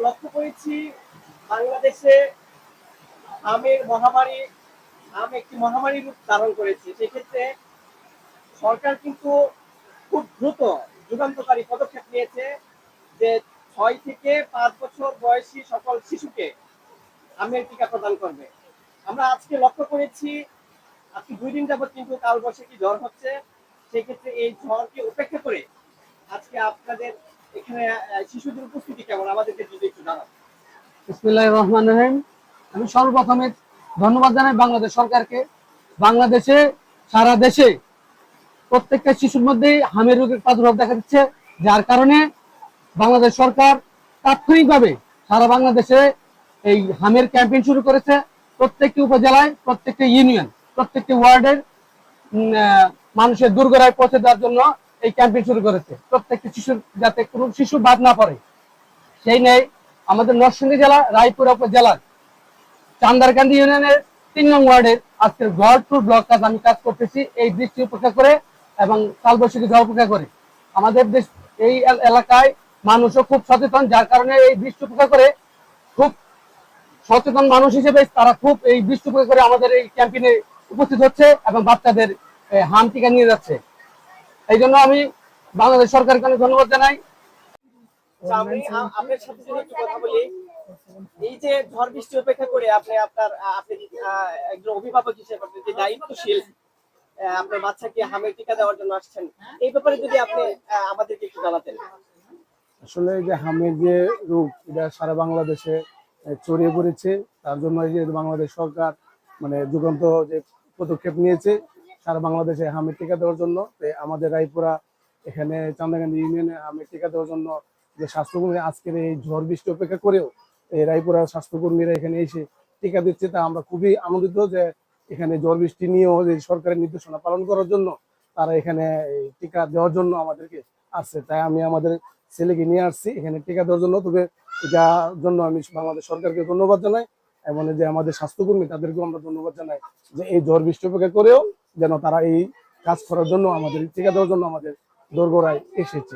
লক্ষ্য করেছি বাংলাদেশে আম একটি মহামারী রূপ ধারণ করেছে। সেক্ষেত্রে সরকার কিন্তু খুব দ্রুত যুগান্তকারী পদক্ষেপ নিয়েছে যে 6 থেকে 5 বছর বয়সী সকল শিশুকে আমের টিকা প্রদান করবে। আমরা আজকে লক্ষ্য করেছি আজকে 2 দিন যাবত কিন্তু কালবৈশাখী ঝড় হচ্ছে। সেক্ষেত্রে এই ঝড়কে উপেক্ষা করে আজকে আপনাদের এখানে শিশুদের উপস্থিতি কেমন আমাদেরকে যদি একটু জানান। বিসমিল্লাহির রহমানির রহিম। আমি সর্বপ্রথমে ধন্যবাদ জানাই বাংলাদেশ সরকারকে। বাংলাদেশে সারা দেশে প্রত্যেকটা শিশুর মধ্যেই হামের রোগের প্রাদুর্ভাব দেখা দিচ্ছে, যার কারণে বাংলাদেশ সরকার তাৎক্ষণিকভাবে সারা বাংলাদেশে এই হামের ক্যাম্পেইন শুরু করেছে। প্রত্যেকটি উপজেলায়, প্রত্যেকটি ইউনিয়ন, প্রত্যেকটি ওয়ার্ডের মানুষের দুর্গরায় পৌঁছে দেওয়ার জন্য এই ক্যাম্পেইন শুরু করেছে, প্রত্যেকটি শিশুর যাতে কোনো শিশু বাদ না পড়ে। সেই নেই আমাদের নরসিংদী জেলা রায়পুরা উপজেলার চান্দারকান্দি ইউনিয়নের 3 নং ওয়ার্ডের আজকের গড়পুর ব্লক কাজ আমি কাজ করতেছি এই বৃষ্টি উপেক্ষা করে এবং কালবৈশাখী ঝড় উপেক্ষা করে। আমাদের দেশ এই এলাকায় মানুষও খুব সচেতন, যার কারণে এই বৃষ্টি উপেক্ষা করে খুব সচেতন মানুষ হিসেবে তারা খুব এই বৃষ্টি উপেক্ষা করে আমাদের এই ক্যাম্পেইনে উপস্থিত হচ্ছে এবং বাচ্চাদের হাম টিকা নিয়ে যাচ্ছে। এই জন্য আমি বাংলাদেশ সরকারকে অনেক ধন্যবাদ জানাই। আমি আপনার সাথে যদি একটু কথা বলি, এই যে ঝড় বৃষ্টি উপেক্ষা করে আপনি একজন অভিভাবক হিসেবে আপনি যে দায়িত্বশীল আপনার বাচ্চাকে হামের টিকা দেওয়ার জন্য আসছেন, এই ব্যাপারে যদি আপনি আমাদেরকে একটু জানাতেন। আসলে যে হামের যে রোগ এটা সারা বাংলাদেশে ছড়িয়ে পড়েছে, তার জন্য এই যে বাংলাদেশ সরকার মানে যুগান্ত যে পদক্ষেপ নিয়েছে সারা বাংলাদেশে হামের টিকা দেওয়ার জন্য। আমাদের রায়পুরা এখানে চান্দাকান্দি ইউনিয়নে হামের টিকা দেওয়ার জন্য যে স্বাস্থ্যকর্মী আজকের এই ঝড় বৃষ্টি উপেক্ষা করেও এই রায়পুরা স্বাস্থ্যকর্মীরা এখানে এসে টিকা দিচ্ছে, তা আমরা খুবই আনন্দিত যে এখানে ঝড় বৃষ্টি নিয়েও যে সরকারের নির্দেশনা পালন করার জন্য তারা এখানে টিকা দেওয়ার জন্য আমাদেরকে আসছে। তাই আমি আমাদের ছেলেকে নিয়ে আসছি এখানে টিকা দেওয়ার জন্য। তবে এটার জন্য আমি বাংলাদেশ সরকারকে ধন্যবাদ জানাই এবং যে আমাদের স্বাস্থ্যকর্মী তাদেরকেও আমরা ধন্যবাদ জানাই যে এই ঝড় বৃষ্টি উপেক্ষা করেও যেন তারা এই কাজ করার জন্য আমাদের টিকা দেওয়ার জন্য আমাদের দোরগোড়ায় এসেছে।